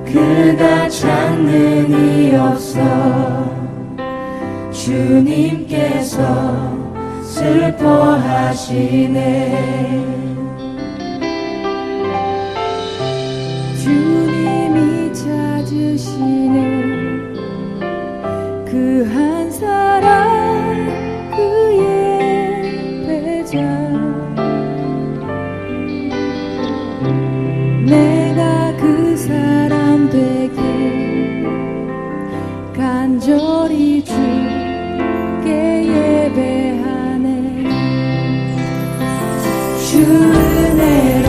그가 찾는 이 없어 주님께서 슬퍼하시네. 주님이 찾으시는 그 한 사람 그의 배자 내가 그 사람 되길 간절히 주께 예배하네. 주 은혜로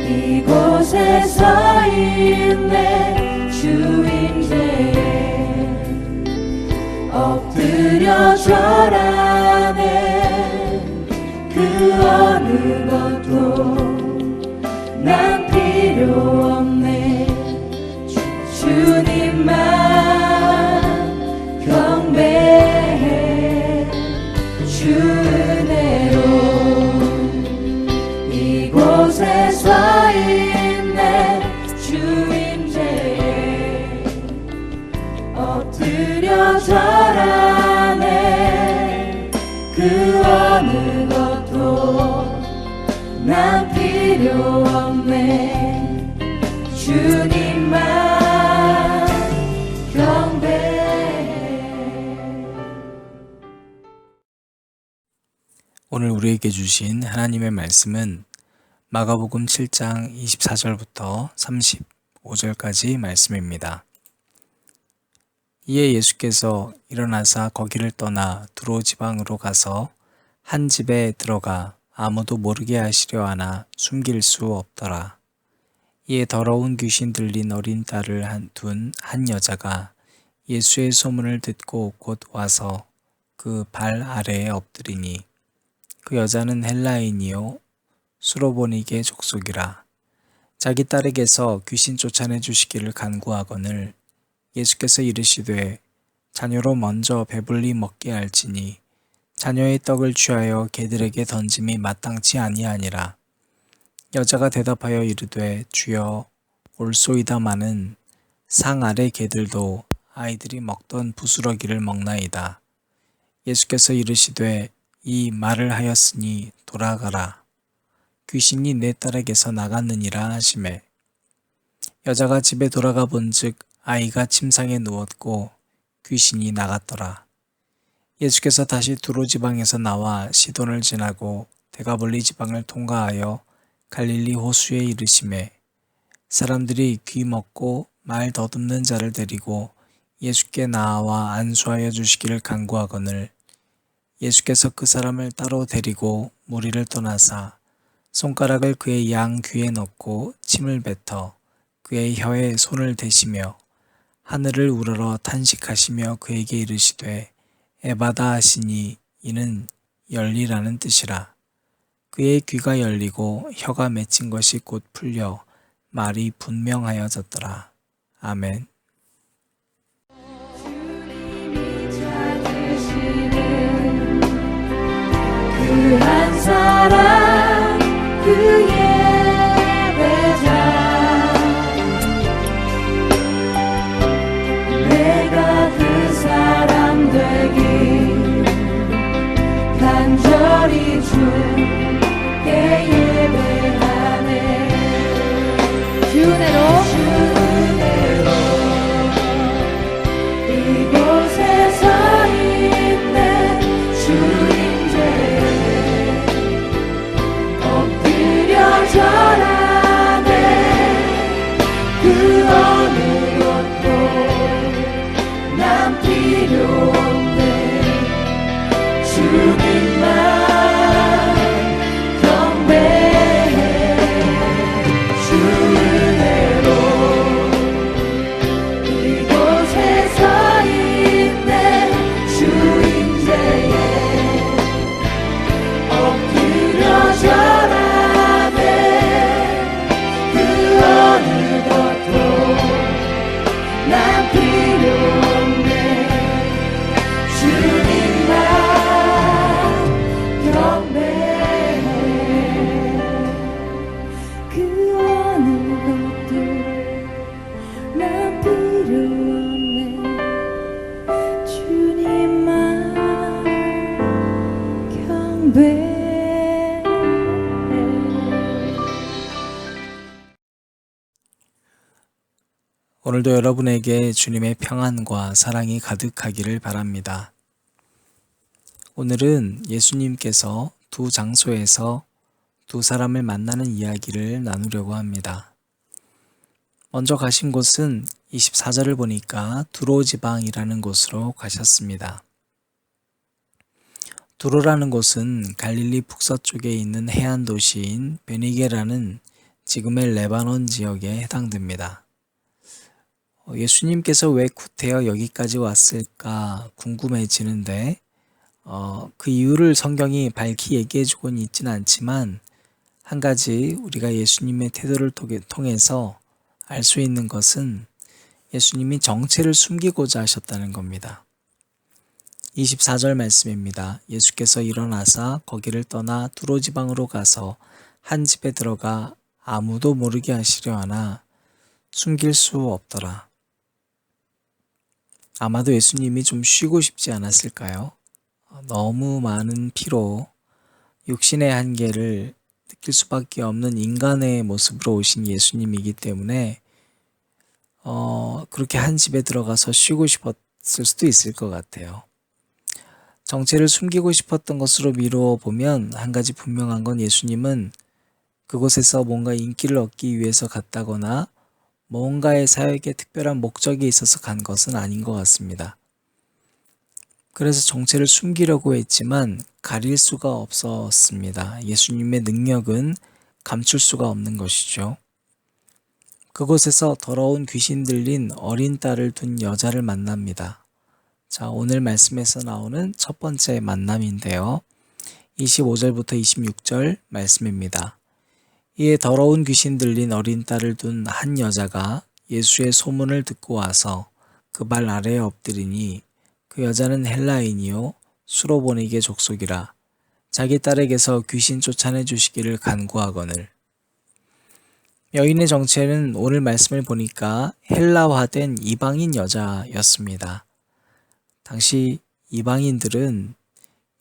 이곳에 서 있네. 주 임재에 엎드려 절하네. 그 어느 것도 난 필요 없네. 주님만 경배해. 주 은혜로 이곳에 서 있네. 주 임재에 엎드려 절하네. 그 어느 것도 난 필요 없네. 주님만 경배해. 오늘 우리에게 주신 하나님의 말씀은 마가복음 7장 24절부터 35절까지 말씀입니다. 이에 예수께서 일어나사 거기를 떠나 두로 지방으로 가서 한 집에 들어가 아무도 모르게 하시려 하나 숨길 수 없더라. 이에 더러운 귀신 들린 어린 딸을 둔 한 여자가 예수의 소문을 듣고 곧 와서 그 발 아래에 엎드리니 그 여자는 헬라인이요 수로보니게 족속이라. 자기 딸에게서 귀신 쫓아내 주시기를 간구하거늘 예수께서 이르시되 자녀로 먼저 배불리 먹게 할지니 자녀의 떡을 취하여 개들에게 던짐이 마땅치 아니하니라. 여자가 대답하여 이르되 주여 올소이다마는 상 아래 개들도 아이들이 먹던 부스러기를 먹나이다. 예수께서 이르시되 이 말을 하였으니 돌아가라. 귀신이 내 딸에게서 나갔느니라 하시매 여자가 집에 돌아가 본즉 아이가 침상에 누웠고 귀신이 나갔더라. 예수께서 다시 두로 지방에서 나와 시돈을 지나고 데가볼리 지방을 통과하여 갈릴리 호수에 이르시매 사람들이 귀 먹고 말 더듬는 자를 데리고 예수께 나아와 안수하여 주시기를 간구하거늘 예수께서 그 사람을 따로 데리고 무리를 떠나사 손가락을 그의 양 귀에 넣고 침을 뱉어 그의 혀에 손을 대시며 하늘을 우러러 탄식하시며 그에게 이르시되 에바다 하시니 이는 열리라는 뜻이라. 그의 귀가 열리고 혀가 맺힌 것이 곧 풀려 말이 분명하여졌더라. 아멘. 주님이 찾으시는 그 한 사람 그의 배자 내가 그 사람 되길 간절히 주께 예배하네. 주 은혜로 이곳에 서 있네. 주 임재에 오늘도 여러분에게 주님의 평안과 사랑이 가득하기를 바랍니다. 오늘은 예수님께서 두 장소에서 두 사람을 만나는 이야기를 나누려고 합니다. 먼저 가신 곳은 24절을 보니까 두로 지방이라는 곳으로 가셨습니다. 두로라는 곳은 갈릴리 북서쪽에 있는 해안 도시인 베니게라는 지금의 레바논 지역에 해당됩니다. 예수님께서 왜 구태여 여기까지 왔을까 궁금해지는데 그 이유를 성경이 밝히 얘기해주고는 있지는 않지만 한 가지 우리가 예수님의 태도를 통해서 알 수 있는 것은 예수님이 정체를 숨기고자 하셨다는 겁니다. 24절 말씀입니다. 예수께서 일어나사 거기를 떠나 두로 지방으로 가서 한 집에 들어가 아무도 모르게 하시려 하나 숨길 수 없더라. 아마도 예수님이 좀 쉬고 싶지 않았을까요? 너무 많은 피로 육신의 한계를 느낄 수밖에 없는 인간의 모습으로 오신 예수님이기 때문에 그렇게 한 집에 들어가서 쉬고 싶었을 수도 있을 것 같아요. 정체를 숨기고 싶었던 것으로 미루어 보면 한 가지 분명한 건 예수님은 그곳에서 뭔가 인기를 얻기 위해서 갔다거나 뭔가의 사역에 특별한 목적이 있어서 간 것은 아닌 것 같습니다. 그래서 정체를 숨기려고 했지만 가릴 수가 없었습니다. 예수님의 능력은 감출 수가 없는 것이죠. 그곳에서 더러운 귀신 들린 어린 딸을 둔 여자를 만납니다. 자, 오늘 말씀에서 나오는 첫 번째 만남인데요. 25절부터 26절 말씀입니다. 이에 더러운 귀신 들린 어린 딸을 둔 한 여자가 예수의 소문을 듣고 와서 그 발 아래에 엎드리니 그 여자는 헬라인이요 수로보니게 족속이라 자기 딸에게서 귀신 쫓아내 주시기를 간구하거늘. 여인의 정체는 오늘 말씀을 보니까 헬라화된 이방인 여자였습니다. 당시 이방인들은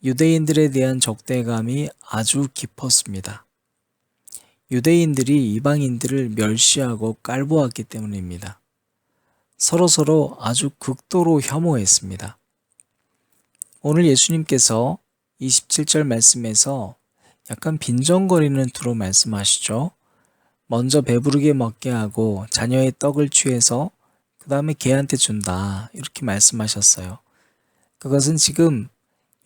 유대인들에 대한 적대감이 아주 깊었습니다. 유대인들이 이방인들을 멸시하고 깔보았기 때문입니다. 서로서로 아주 극도로 혐오했습니다. 오늘 예수님께서 27절 말씀에서 약간 빈정거리는 투로 말씀하시죠. 먼저 배부르게 먹게 하고 자녀의 떡을 취해서 그 다음에 개한테 준다 이렇게 말씀하셨어요. 그것은 지금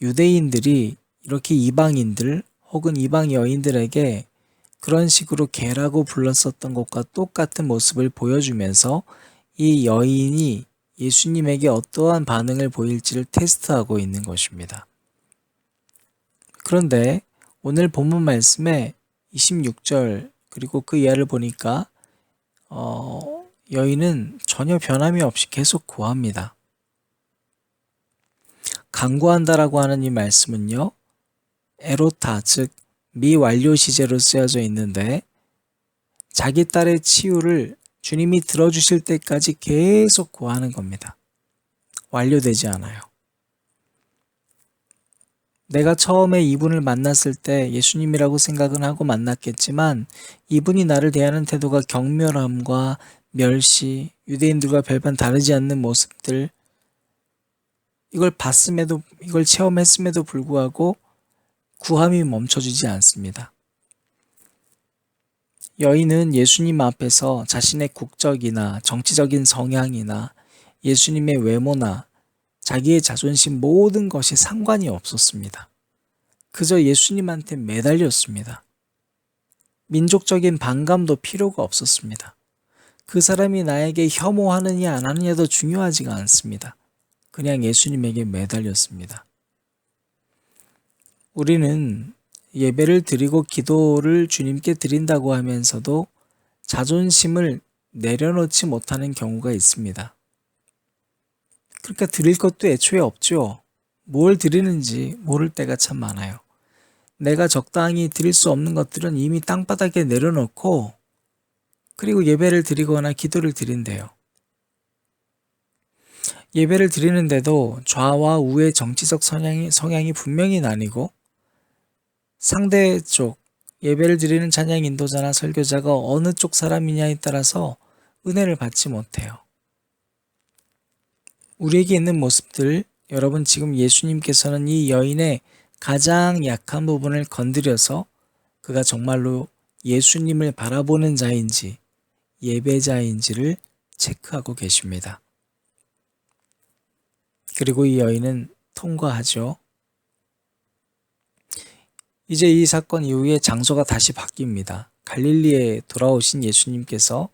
유대인들이 이렇게 이방인들 혹은 이방 여인들에게 그런 식으로 개라고 불렀었던 것과 똑같은 모습을 보여주면서 이 여인이 예수님에게 어떠한 반응을 보일지를 테스트하고 있는 것입니다. 그런데 오늘 본문 말씀에 26절 그리고 그 이하를 보니까 여인은 전혀 변함이 없이 계속 구합니다. 간구한다라고 하는 이 말씀은요. 에로타 즉 미완료 시제로 쓰여져 있는데 자기 딸의 치유를 주님이 들어주실 때까지 계속 구하는 겁니다. 완료되지 않아요. 내가 처음에 이분을 만났을 때 예수님이라고 생각은 하고 만났겠지만 이분이 나를 대하는 태도가 경멸함과 멸시, 유대인들과 별반 다르지 않는 모습들 이걸 봤음에도 이걸 체험했음에도 불구하고 구함이 멈춰지지 않습니다. 여인은 예수님 앞에서 자신의 국적이나 정치적인 성향이나 예수님의 외모나 자기의 자존심 모든 것이 상관이 없었습니다. 그저 예수님한테 매달렸습니다. 민족적인 반감도 필요가 없었습니다. 그 사람이 나에게 혐오하느냐 안 하느냐도 중요하지가 않습니다. 그냥 예수님에게 매달렸습니다. 우리는 예배를 드리고 기도를 주님께 드린다고 하면서도 자존심을 내려놓지 못하는 경우가 있습니다. 그러니까 드릴 것도 애초에 없죠. 뭘 드리는지 모를 때가 참 많아요. 내가 적당히 드릴 수 없는 것들은 이미 땅바닥에 내려놓고 그리고 예배를 드리거나 기도를 드린대요. 예배를 드리는데도 좌와 우의 정치적 성향이 분명히 나뉘고 상대 쪽 예배를 드리는 찬양 인도자나 설교자가 어느 쪽 사람이냐에 따라서 은혜를 받지 못해요. 우리에게 있는 모습들, 여러분 지금 예수님께서는 이 여인의 가장 약한 부분을 건드려서 그가 정말로 예수님을 바라보는 자인지 예배자인지를 체크하고 계십니다. 그리고 이 여인은 통과하죠. 이제 이 사건 이후에 장소가 다시 바뀝니다. 갈릴리에 돌아오신 예수님께서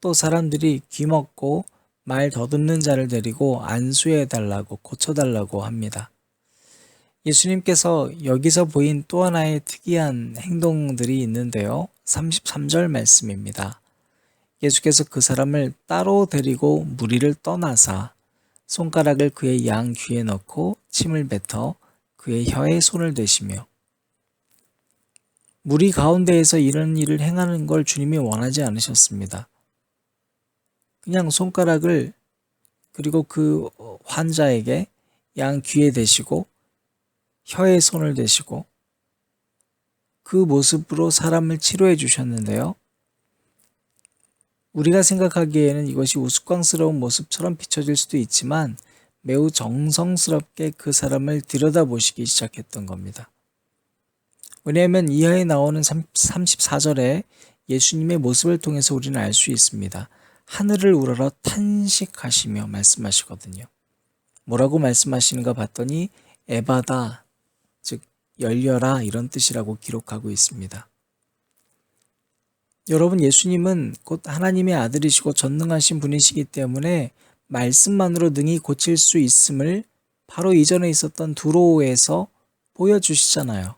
또 사람들이 귀먹고 말 더듬는 자를 데리고 안수해달라고 고쳐달라고 합니다. 예수님께서 여기서 보인 또 하나의 특이한 행동들이 있는데요. 33절 말씀입니다. 예수께서 그 사람을 따로 데리고 무리를 떠나사 손가락을 그의 양 귀에 넣고 침을 뱉어 그의 혀에 손을 대시며, 무리 가운데에서 이런 일을 행하는 걸 주님이 원하지 않으셨습니다. 그냥 손가락을 그리고 그 환자에게 양 귀에 대시고 혀에 손을 대시고 그 모습으로 사람을 치료해 주셨는데요. 우리가 생각하기에는 이것이 우스꽝스러운 모습처럼 비춰질 수도 있지만 매우 정성스럽게 그 사람을 들여다보시기 시작했던 겁니다. 왜냐하면 이하에 나오는 34절에 예수님의 모습을 통해서 우리는 알 수 있습니다. 하늘을 우러러 탄식하시며 말씀하시거든요. 뭐라고 말씀하시는가 봤더니 에바다, 즉 열려라, 이런 뜻이라고 기록하고 있습니다. 여러분, 예수님은 곧 하나님의 아들이시고 전능하신 분이시기 때문에 말씀만으로 능히 고칠 수 있음을 바로 이전에 있었던 두로에서 보여주시잖아요.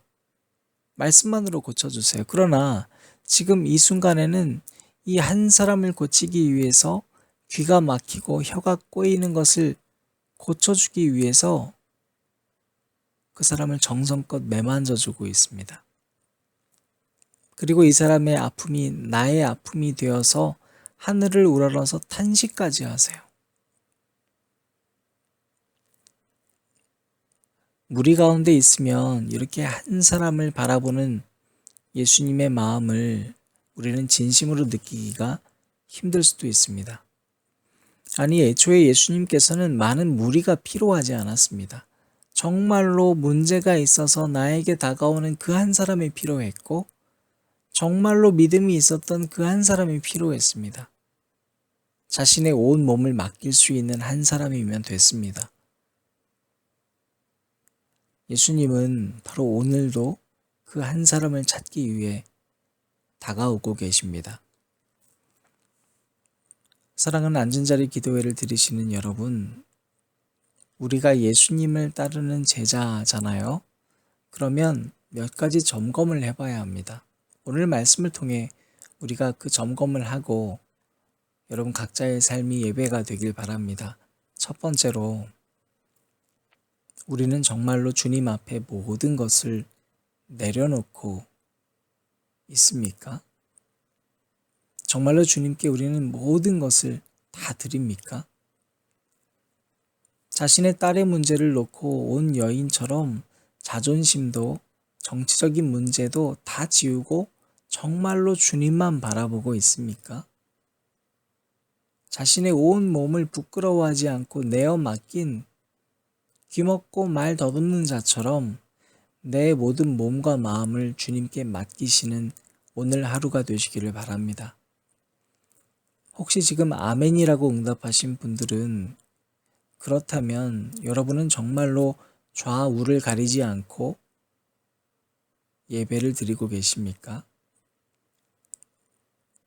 말씀만으로 고쳐주세요. 그러나 지금 이 순간에는 이 한 사람을 고치기 위해서 귀가 막히고 혀가 꼬이는 것을 고쳐주기 위해서 그 사람을 정성껏 매만져주고 있습니다. 그리고 이 사람의 아픔이 나의 아픔이 되어서 하늘을 우러러서 탄식까지 하세요. 무리 가운데 있으면 이렇게 한 사람을 바라보는 예수님의 마음을 우리는 진심으로 느끼기가 힘들 수도 있습니다. 아니, 애초에 예수님께서는 많은 무리가 필요하지 않았습니다. 정말로 문제가 있어서 나에게 다가오는 그 한 사람이 필요했고, 정말로 믿음이 있었던 그 한 사람이 필요했습니다. 자신의 온 몸을 맡길 수 있는 한 사람이면 됐습니다. 예수님은 바로 오늘도 그 한 사람을 찾기 위해 다가오고 계십니다. 사랑하는 앉은 자리 기도회를 들으시는 여러분, 우리가 예수님을 따르는 제자잖아요. 그러면 몇 가지 점검을 해봐야 합니다. 오늘 말씀을 통해 우리가 그 점검을 하고 여러분 각자의 삶이 예배가 되길 바랍니다. 첫 번째로, 우리는 정말로 주님 앞에 모든 것을 내려놓고 있습니까? 정말로 주님께 우리는 모든 것을 다 드립니까? 자신의 딸의 문제를 놓고 온 여인처럼 자존심도 정치적인 문제도 다 지우고 정말로 주님만 바라보고 있습니까? 자신의 온 몸을 부끄러워하지 않고 내어 맡긴 귀먹고 말 더듬는 자처럼 내 모든 몸과 마음을 주님께 맡기시는 오늘 하루가 되시기를 바랍니다. 혹시 지금 아멘이라고 응답하신 분들은, 그렇다면 여러분은 정말로 좌우를 가리지 않고 예배를 드리고 계십니까?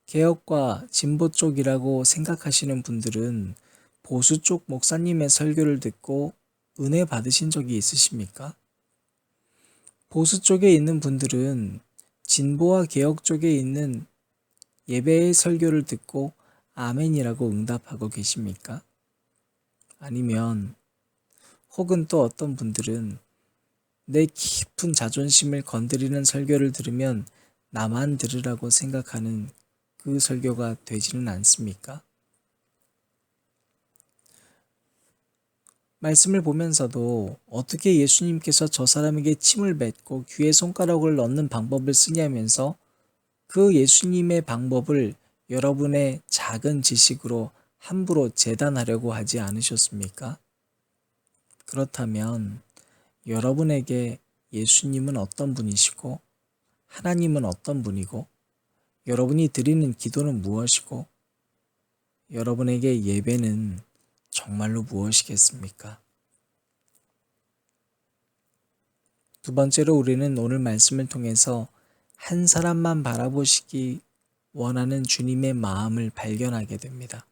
개혁과 진보 쪽이라고 생각하시는 분들은 보수 쪽 목사님의 설교를 듣고 은혜 받으신 적이 있으십니까? 보수 쪽에 있는 분들은 진보와 개혁 쪽에 있는 예배의 설교를 듣고 아멘이라고 응답하고 계십니까? 아니면 혹은 또 어떤 분들은 내 깊은 자존심을 건드리는 설교를 들으면 나만 들으라고 생각하는 그 설교가 되지는 않습니까? 말씀을 보면서도 어떻게 예수님께서 저 사람에게 침을 뱉고 귀에 손가락을 넣는 방법을 쓰냐면서 그 예수님의 방법을 여러분의 작은 지식으로 함부로 재단하려고 하지 않으셨습니까? 그렇다면 여러분에게 예수님은 어떤 분이시고 하나님은 어떤 분이고 여러분이 드리는 기도는 무엇이고 여러분에게 예배는 정말로 무엇이겠습니까? 두 번째로 우리는 오늘 말씀을 통해서 한 사람만 바라보시기 원하는 주님의 마음을 발견하게 됩니다.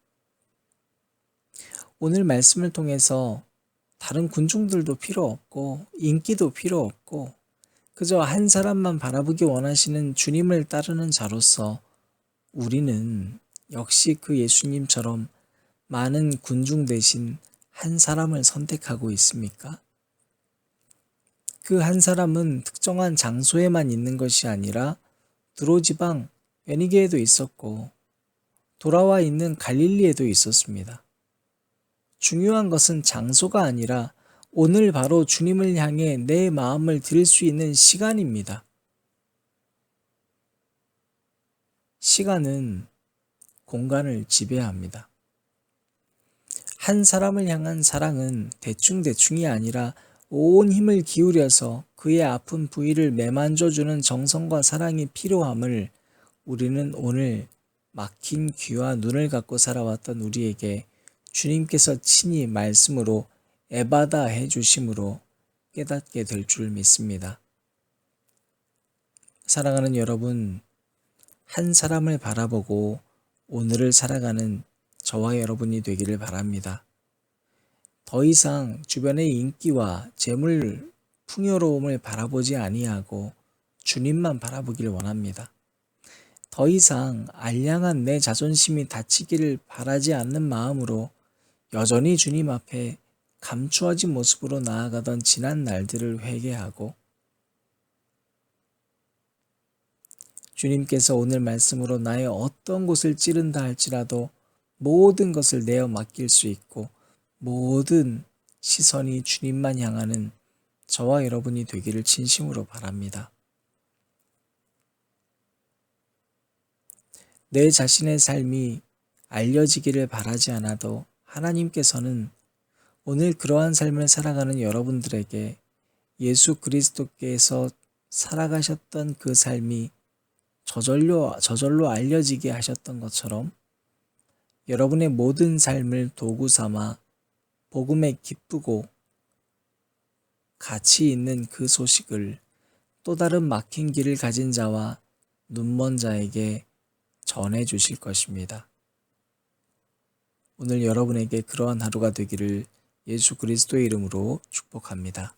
오늘 말씀을 통해서 다른 군중들도 필요 없고 인기도 필요 없고 그저 한 사람만 바라보기 원하시는 주님을 따르는 자로서 우리는 역시 그 예수님처럼 많은 군중 대신 한 사람을 선택하고 있습니까? 그 한 사람은 특정한 장소에만 있는 것이 아니라 두로지방 베니게에도 있었고 돌아와 있는 갈릴리에도 있었습니다. 중요한 것은 장소가 아니라 오늘 바로 주님을 향해 내 마음을 드릴 수 있는 시간입니다. 시간은 공간을 지배합니다. 한 사람을 향한 사랑은 대충대충이 아니라 온 힘을 기울여서 그의 아픈 부위를 매만져주는 정성과 사랑이 필요함을 우리는 오늘 막힌 귀와 눈을 갖고 살아왔던 우리에게 주님께서 친히 말씀으로 에바다 해주심으로 깨닫게 될 줄 믿습니다. 사랑하는 여러분, 한 사람을 바라보고 오늘을 살아가는 저와 여러분이 되기를 바랍니다. 더 이상 주변의 인기와 재물, 풍요로움을 바라보지 아니하고 주님만 바라보길 원합니다. 더 이상 알량한 내 자존심이 다치기를 바라지 않는 마음으로 여전히 주님 앞에 감추어진 모습으로 나아가던 지난 날들을 회개하고 주님께서 오늘 말씀으로 나의 어떤 곳을 찌른다 할지라도 모든 것을 내어 맡길 수 있고 모든 시선이 주님만 향하는 저와 여러분이 되기를 진심으로 바랍니다. 내 자신의 삶이 알려지기를 바라지 않아도 하나님께서는 오늘 그러한 삶을 살아가는 여러분들에게 예수 그리스도께서 살아가셨던 그 삶이 저절로 알려지게 하셨던 것처럼 여러분의 모든 삶을 도구 삼아 복음에 기쁘고 가치 있는 그 소식을 또 다른 막힌 길을 가진 자와 눈먼 자에게 전해 주실 것입니다. 오늘 여러분에게 그러한 하루가 되기를 예수 그리스도의 이름으로 축복합니다.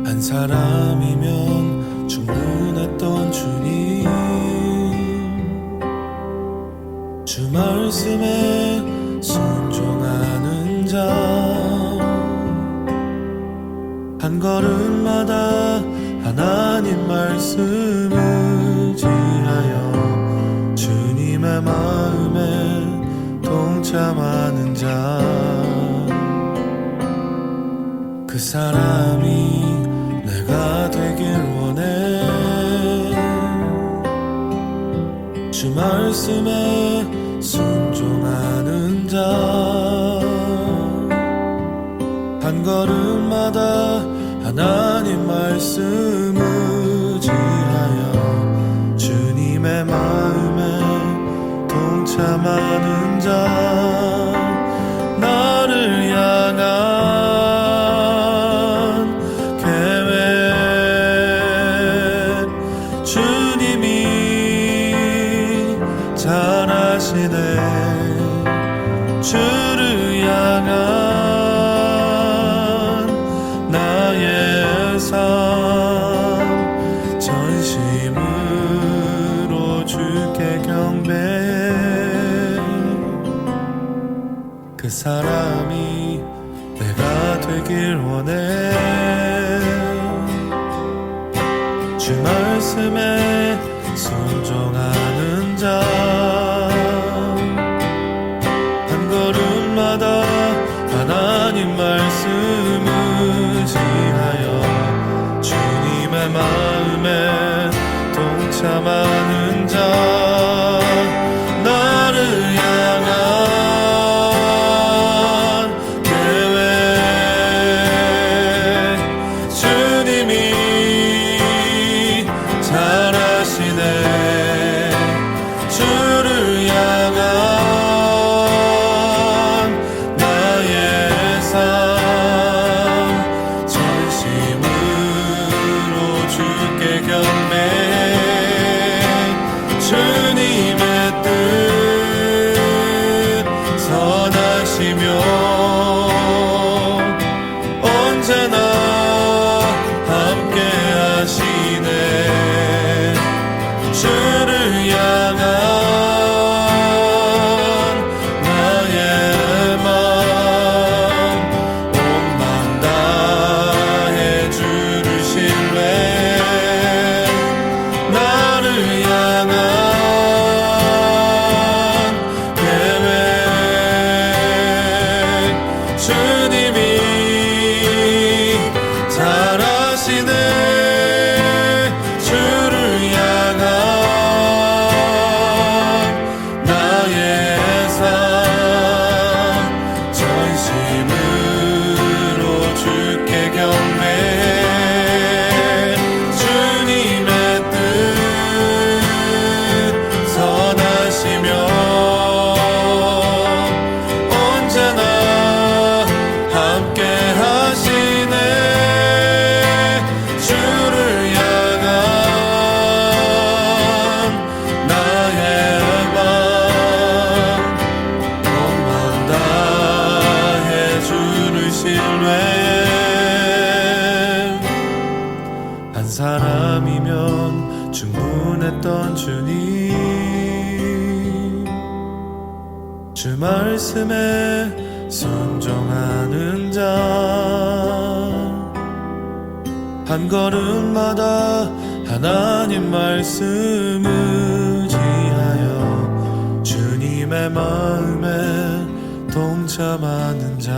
한 사람이면 충분했던 주님, 주 말씀에 순종하는 자, 한 걸음마다 하나님 말씀 의지하여 주님의 마음에 동참하는 자, 그 사람이 내가 되길 원해. 주 말씀에 순종하는 자, 한 걸음마다 하나님 말씀 의지하여 주님의 마음에 동참하는 자, 나를 향한 주를 향한 나의 삶, 전심으로 주께 경배해. 그 사람이 내가 되길 원해. 주 말씀에 순종하는 자 한 걸음마다 하나님 말씀 의지하여 주님의 마음에 동참하는 자 나를 향한 계획 주님이 잘하시네 주를 향한 나의 삶 전심으로 주께 경배해 주님의 뜻 선하시며 언제나 함께 하시네 주를 향한 나의 맘 온맘 다해 주를 신뢰 나를 향한 계획 주님이 잘하시네 주를 향한 나의 삶 전심으로 주께 경배해 주님의 뜻 선하시며 언제나 함께 하시네 주를 향한 나의 맘 온맘 다해 주를 신뢰해 한 사람이면 충분했던 주님 주 말씀에 순종하는 자 한 걸음마다 하나님 말씀 의지하여 주님의 마음에 동참하는 자